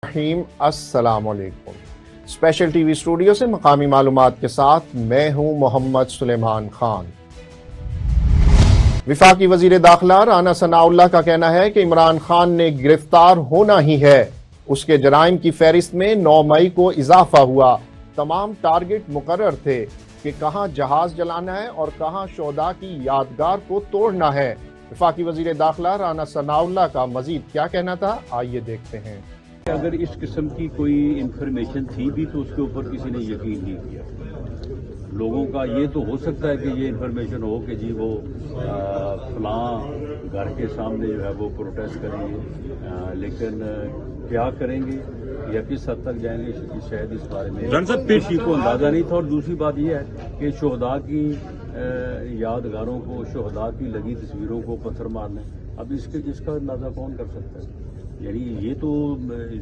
रहीम अस्सलाम वालेकुम। Special TV studio से मकामी मालूमात के साथ मैं हूं मोहम्मद सुलेमान खान। विफाकी वजीर दाखिला राना सनाउल्लाह का कहना है कि इमरान खान ने गिरफ्तार होना ही है। उसके जराइम की फहरिस्त में 9 मई को इजाफा हुआ। तमाम टारगेट मुकर्रर थे कि कहां जहाज जलाना है और कहां शोहदा की यादगार को तोड़ना है। विफाकी वजीर दाखिला राना सनाउल्लाह का मजीद क्या कहना था, आइए देखते हैं। अगर इस किस्म की कोई इंफॉर्मेशन थी भी तो उसके ऊपर किसी ने यकीन नहीं किया। लोगों का ये तो हो सकता है कि ये इंफॉर्मेशन हो कि जी वो फलां घर के सामने जो है वो प्रोटेस्ट करेंगे, लेकिन क्या करेंगे या किस हद तक जाएंगे शायद इस बारे में किसी को अंदाजा नहीं था। और दूसरी बात यह है कि शोहदा की यादगारों को, शोहदा की लगी तस्वीरों को पत्थर मारना, अब इसका अंदाजा कौन कर सकता है? यानी ये तो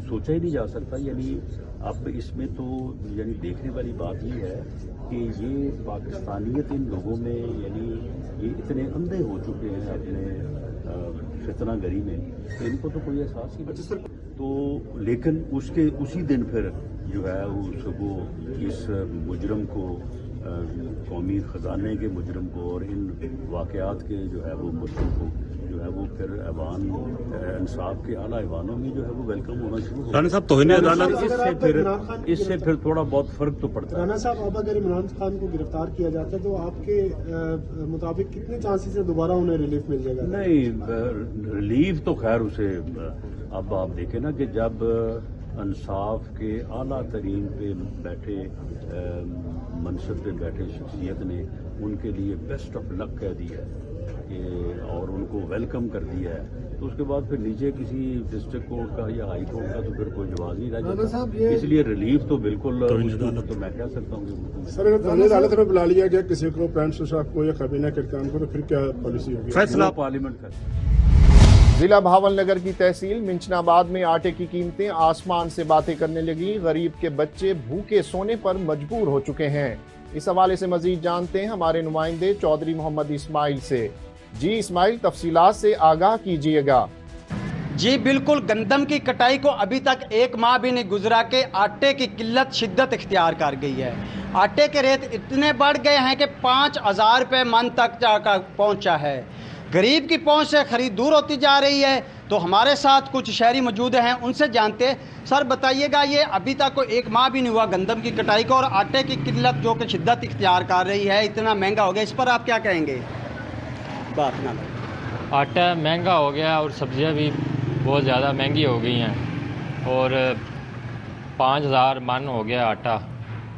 सोचा ही नहीं जा सकता। यानी अब इसमें तो यानी देखने वाली बात ये है कि ये पाकिस्तानियत इन लोगों में, यानी ये इतने अंधे हो चुके हैं अपने फितना गरी में कि इनको तो कोई एहसास ही नहीं। तो लेकिन उसी दिन फिर जो है वो इस मुजरम को, कौमी खजाने के मुजरम को और इन वाक़यात के जो है वो मुजरम को जो है वो फिर ऐवान इंसाफ के आला ऐवानों में जो है वो वेलकम होना शुरू हो। राना साहब तौहीन अदालत इससे फिर थोड़ा बहुत फर्क तो पड़ता है। राना साहब, अब अगर इमरान खान को गिरफ्तार किया जाता है तो आपके मुताबिक कितने चांसेस है दोबारा उन्हें रिलीफ मिल जाएगा? नहीं, रिलीफ तो खैर उसे अब आप देखें ना कि जब इंसाफ के आला तरीन पे बैठे मनसब पे बैठे शख्सियत ने उनके लिए बेस्ट ऑफ लक कह दिया है और उनको वेलकम कर दिया है, तो उसके बाद फिर नीचे किसी डिस्ट्रिक्ट कोर्ट का या हाई कोर्ट का तो फिर कोई जवाब नहीं रह जाता। इसलिए रिलीफ तो बिल्कुल तो मैं कह सकता हूँ। सर, अगर अदालत में बुला लिया गया किसी को, प्राइम मिनिस्टर साहब को या कैबिनेट के काम को, तो फिर क्या पॉलिसी होगी? फैसला पार्लियामेंट का। जिला भावलनगर की तहसील मिंचनाबाद में आटे की कीमतें आसमान से बातें करने लगी। गरीब के बच्चे भूखे सोने पर मजबूर हो चुके हैं। इस हवाले से मजीद जानते हैं हमारे नुमाइंदे चौधरी मोहम्मद इस्माइल से। जी इस्माइल, तफसीलात से आगाह कीजिएगा। जी बिल्कुल, गंदम की कटाई को अभी तक 1 माह भी नहीं गुजरा के आटे की किल्लत शिद्दत इख्तियार कर गई है। आटे के रेट इतने बढ़ गए हैं कि 5,000 रुपये मन तक पहुंचा है। गरीब की पहुंच से खरीद दूर होती जा रही है। तो हमारे साथ कुछ शहरी मौजूद हैं, उनसे जानते। सर बताइएगा, ये अभी तक को 1 माह भी नहीं हुआ गंदम की कटाई को और आटे की किल्लत जो कि शिद्दत इख्तियार कर रही है, इतना महंगा हो गया, इस पर आप क्या कहेंगे? बात ना आटा महंगा हो गया और सब्जियां भी बहुत ज़्यादा महंगी हो गई हैं और 5,000 मन हो गया आटा।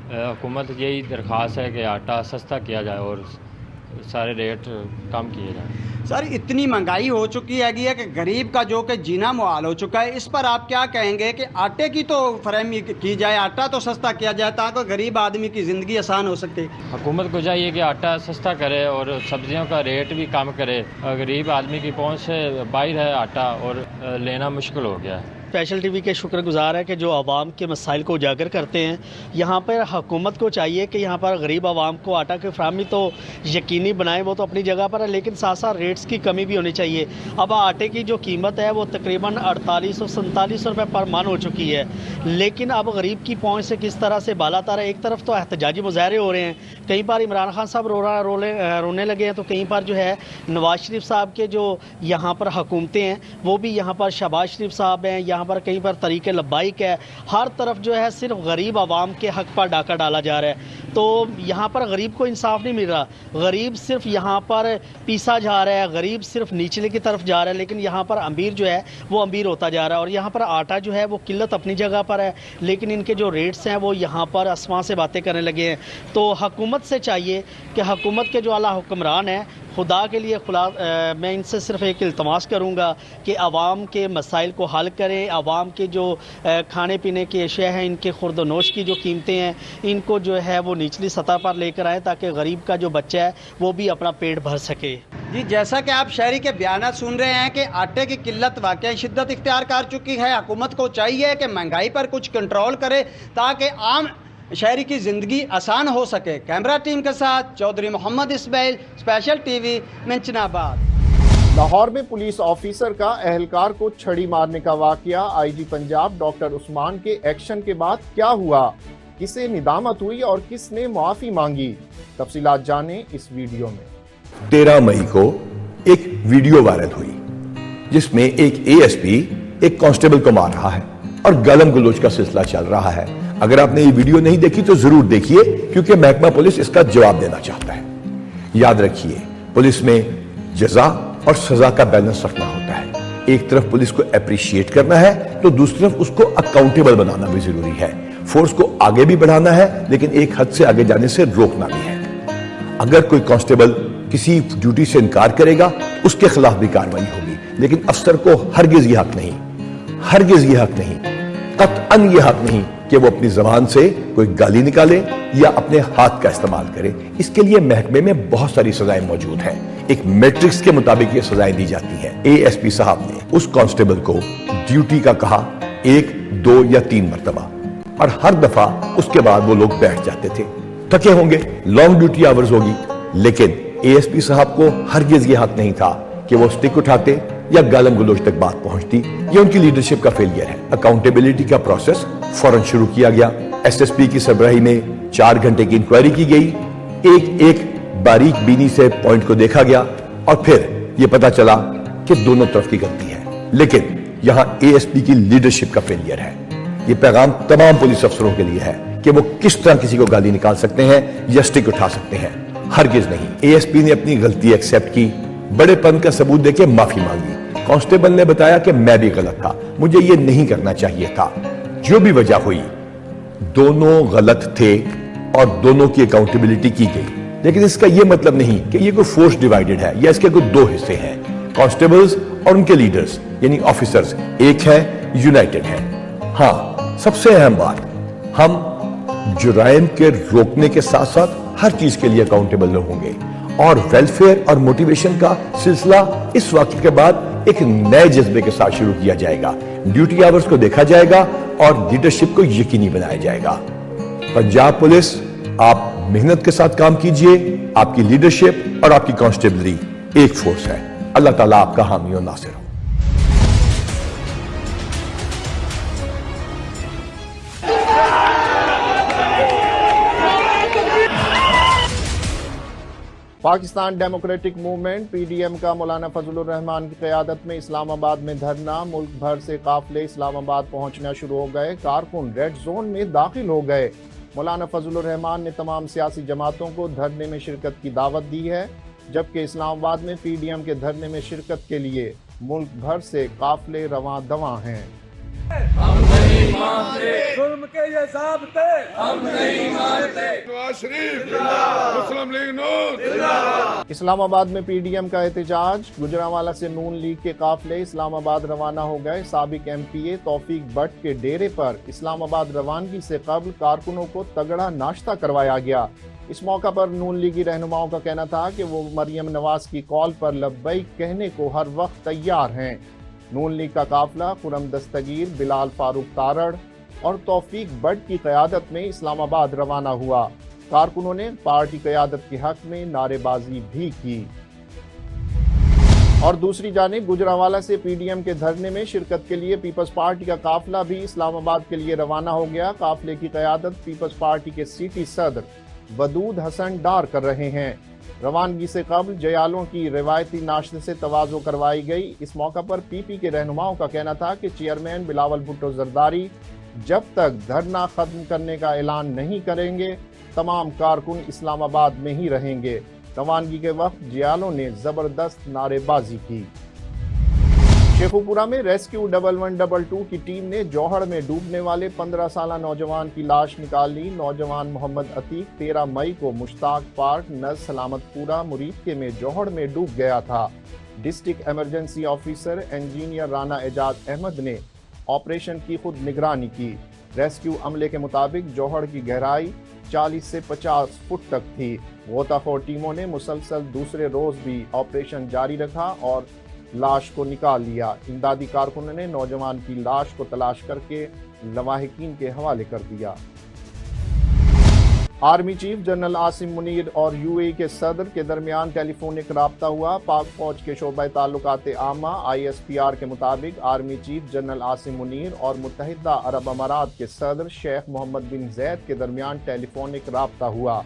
हुकूमत यही दरख्वास्त है कि आटा सस्ता किया जाए और सारे रेट कम किए जाएं। सर इतनी महंगाई हो चुकी है कि गरीब का जो कि जीना मुहाल हो चुका है, इस पर आप क्या कहेंगे कि आटे की तो फरहमी की जाए, आटा तो सस्ता किया जाए ताकि गरीब आदमी की ज़िंदगी आसान हो सके? हुकूमत को चाहिए कि आटा सस्ता करे और सब्जियों का रेट भी कम करे। गरीब आदमी की पहुंच से बाहर है आटा और लेना मुश्किल हो गया है। स्पेशल टीवी के शुक्रगुजार है कि जो आवाम के मसाइल को उजागर करते हैं। यहाँ पर हुकूमत को चाहिए कि यहाँ पर गरीब आवाम को आटा की फराहमी तो यकीनी बनाए, वो तो अपनी जगह पर है, लेकिन साथ साथ रेट्स की कमी भी होनी चाहिए। अब आटे की जो कीमत है वो तकरीबन 48-47 रुपये पर मन हो चुकी है, लेकिन अब गरीब की पहुँच से किस तरह से बालातर है। एक तरफ तो एहतजाजी मुजाहरे हो रहे हैं, कई बार इमरान खान साहब रोने लगे हैं, तो कहीं पर जो है नवाज शरीफ साहब के जो यहाँ पर हुकूमतें हैं वो भी यहाँ पर शहबाज शरीफ साहब हैं, यहाँ पर कहीं पर तरीके लब्बाइक है। हर तरफ जो है सिर्फ गरीब आवाम के हक पर डाका डाला जा रहा है। तो यहाँ पर गरीब को इंसाफ नहीं मिल रहा, गरीब सिर्फ यहाँ पर पीसा जा रहा है, गरीब सिर्फ नीचले की तरफ जा रहा है, लेकिन यहाँ पर अमीर जो है वो अमीर होता जा रहा है। और यहाँ पर आटा जो है वो किल्लत अपनी जगह पर है, लेकिन इनके जो रेट्स हैं वो यहाँ पर आसमान से बातें करने लगे हैं। तो हुकूमत से चाहिए कि हुकूमत के जो आला हुक्मरान हैं, खुदा के लिए मैं इनसे सिर्फ एक इल्तमास करूँगा कि आवाम के मसाइल को हल करें। आवाम के जो खाने पीने की अशिया हैं, इनके खुर्दनोश की जो कीमतें हैं, इनको जो है वो निचली सतह पर लेकर आएँ ताकि गरीब का जो बच्चा है वो भी अपना पेट भर सके। जी जैसा कि आप शहरी के बयान सुन रहे हैं कि आटे की किल्लत वाकई शिद्दत इख्तियार कर चुकी है। हुकूमत को चाहिए कि महंगाई पर कुछ कंट्रोल करे ताकि आम शहरी की ज़िंदगी आसान हो सके। कैमरा टीम के साथ चौधरी मोहम्मद इस्माइल, स्पेशल टीवी, मिंचनाबाद। लाहौर में पुलिस ऑफिसर का अहलकार को छड़ी मारने का वाकया, आईजी पंजाब डॉक्टर उस्मान के एक्शन के बाद क्या हुआ, किसे निदामत हुई और किसने मुआफी मांगी, तफसीलात जानें इस वीडियो में। 13 मई को एक वीडियो वायरल हुई जिसमें एक एएसपी एक कांस्टेबल को मार रहा है और गालम गलोच का सिलसिला चल रहा है। अगर आपने ये वीडियो नहीं देखी तो जरूर देखिए, क्योंकि महकमा पुलिस इसका जवाब देना चाहता है। याद रखिए, पुलिस में जजा और सजा का बैलेंस रखना होता है। एक तरफ पुलिस को अप्रिशिएट करना है तो दूसरी तरफ उसको अकाउंटेबल बनाना भी जरूरी है। फोर्स को आगे भी बढ़ाना है, लेकिन एक हद से आगे जाने से रोकना भी है। अगर कोई कांस्टेबल किसी ड्यूटी से इनकार करेगा, उसके खिलाफ भी कार्रवाई होगी, लेकिन अफसर को हरगिज ये हक नहीं, कतअन ये हक नहीं कि वो अपनी जबान से कोई गाली निकाले या अपने हाथ का इस्तेमाल करे। इसके लिए महकमे में बहुत सारी सजाएं मौजूद हैं। एक मैट्रिक्स के मुताबिक ये सजाएं दी जाती हैं। एएसपी साहब ने उस कांस्टेबल को ड्यूटी का कहा 1, 2 या 3 मरतबा, और हर दफा उसके बाद वो लोग बैठ जाते थे। थके होंगे, लॉन्ग ड्यूटी आवर्स होगी, लेकिन एएसपी साहब को हरगिज ये हक नहीं था कि वो स्टिक उठाते या गालम गलोच तक बात पहुंचती। ये उनकी लीडरशिप का फेलियर है। अकाउंटेबिलिटी का प्रोसेस फौरन शुरू किया गया। एसएसपी की सरबराही में 4 घंटे की इंक्वायरी की गई। एक बारीक बीनी से पॉइंट को देखा गया और फिर यह पता चला कि दोनों तरफ की गलती है, लेकिन यहां एएसपी की लीडरशिप का फेलियर है। यह पैगाम तमाम पुलिस अफसरों के लिए है कि वो किस तरह किसी को गाली निकाल सकते हैं या स्टिक उठा सकते हैं। हरगिज नहीं। एएसपी ने अपनी गलती एक्सेप्ट की, बड़ेपन का सबूत देके माफी मांगी। कांस्टेबल ने बताया कि मैं भी गलत था, मुझे ये नहीं करना चाहिए था। जो भी वजह हुई, दोनों गलत थे और दोनों की अकाउंटेबिलिटी की गई। लेकिन इसका यह मतलब नहीं कि ये कोई फोर्स डिवाइडेड है या इसके कोई 2 हिस्से हैं। कांस्टेबल्स और उनके लीडर्स यानी ऑफिसर्स एक है, यूनाइटेड है। हां, सबसे अहम बात, हम जुराइम के रोकने के साथ साथ हर चीज के लिए अकाउंटेबल होंगे और वेलफेयर और मोटिवेशन का सिलसिला इस वाक़े के बाद एक नए जज्बे के साथ शुरू किया जाएगा। ड्यूटी आवर्स को देखा जाएगा और लीडरशिप को यकीनी बनाया जाएगा। पंजाब पुलिस, आप मेहनत के साथ काम कीजिए। आपकी लीडरशिप और आपकी कांस्टेबलरी एक फोर्स है। अल्लाह ताला आपका हामी और नासिर हो। पाकिस्तान डेमोक्रेटिक मूवमेंट पीडीएम का मौलाना फजलुर रहमान की क़यादत में इस्लामाबाद में धरना। मुल्क भर से काफिले इस्लामाबाद पहुंचना शुरू हो गए। कारकुन रेड जोन में दाखिल हो गए। मौलाना फजलुर रहमान ने तमाम सियासी जमातों को धरने में शिरकत की दावत दी है, जबकि इस्लामाबाद में पीडीएम के धरने में शिरकत के लिए मुल्क भर से काफिले रवां दवां हैं। हम नहीं मानते जुल्म के ये ज़ाब्ते, हम नहीं मानते। नवाज शरीफ जिंदाबाद, मुस्लिम लीग नून जिंदाबाद। इस्लामाबाद में पीडीएम का एहतजाज। गुजरांवाला से नून लीग के काफिले इस्लामाबाद रवाना हो गए। साबिक एमपीए तौफीक भट्ट के डेरे पर इस्लामाबाद रवानगी से कबल कारकुनों को तगड़ा नाश्ता करवाया गया। इस मौका पर नून लीगी रहनुमाओं का कहना था कि वो मरियम नवाज की कॉल पर लब्बैक कहने को हर वक्त तैयार हैं। नून लीग का काफिला खुरम दस्तगीर, बिलाल फारूक तारड़ और तौफीक भट्ट की क़यादत में इस्लामाबाद रवाना हुआ। कारकुनों ने पार्टी क़यादत के हक में नारेबाजी भी की। और दूसरी जानिब गुजरांवाला से पीडीएम के धरने में शिरकत के लिए पीपल्स पार्टी का काफिला भी इस्लामाबाद के लिए रवाना हो गया। काफिले की क़यादत पीपल्स पार्टी के सिटी सदर वदूद हसन डार कर रहे हैं। रवानगी से कबल जयालों की रिवायती नाश्ते से तवाज़ो करवाई गई। इस मौका पर पीपी के रहनुमाओं का कहना था कि चेयरमैन बिलावल भुट्टो जरदारी जब तक धरना खत्म करने का ऐलान नहीं करेंगे, तमाम कारकुन इस्लामाबाद में ही रहेंगे। रवानगी के वक्त जयालों ने जबरदस्त नारेबाजी की। शेखुपुरा में रेस्क्यू 1112 की टीम ने जौहड़ में डूबने वाले 15 साल नौजवान की लाश निकाल ली। नौजवान मोहम्मद अतीक 13 मई को मुश्ताक पार्क नज सलामतपुरा मुरीदके में जौहड़ में डूब गया था। District emergency officer engineer Rana Ejaz Ahmed ने ऑपरेशन की खुद निगरानी की। रेस्क्यू अमले के मुताबिक जौहड़ की गहराई 40 से 50 फुट तक थी। गोताखोर टीमों ने मुसलसल दूसरे रोज भी ऑपरेशन जारी रखा और लाश को निकाल लिया। इमदादी कारकुनों ने नौजवान की लाश को तलाश करके लवाहिकीन के हवाले कर दिया। Army chief general Asim Munir और यूएई के सदर के दरमियान टेलीफोनिक राब्ता हुआ। पाक फौज के शोबे ताल्लुकात आमा ISPR के मुताबिक army chief general Asim Munir और मुत्तहिदा अरब अमारात के सदर शेख मोहम्मद बिन जैद के दरमियान टेलीफोनिक राब्ता हुआ,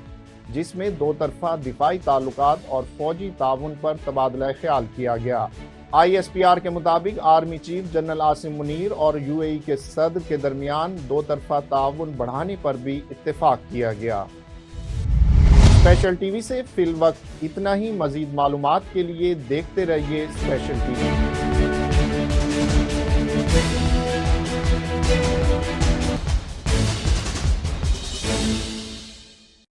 जिसमें दो तरफा दिफाई ताल्लुकात और फौजी ताउन पर तबादला ख्याल किया गया। ISPR के मुताबिक army chief general Asim Munir और UAE के सदर के दरमियान दो तरफा ताउन बढ़ाने पर भी इत्तेफाक किया गया। स्पेशल टीवी से फिल वक्त इतना ही। मजीद मालूमात के लिए देखते रहिए स्पेशल टीवी।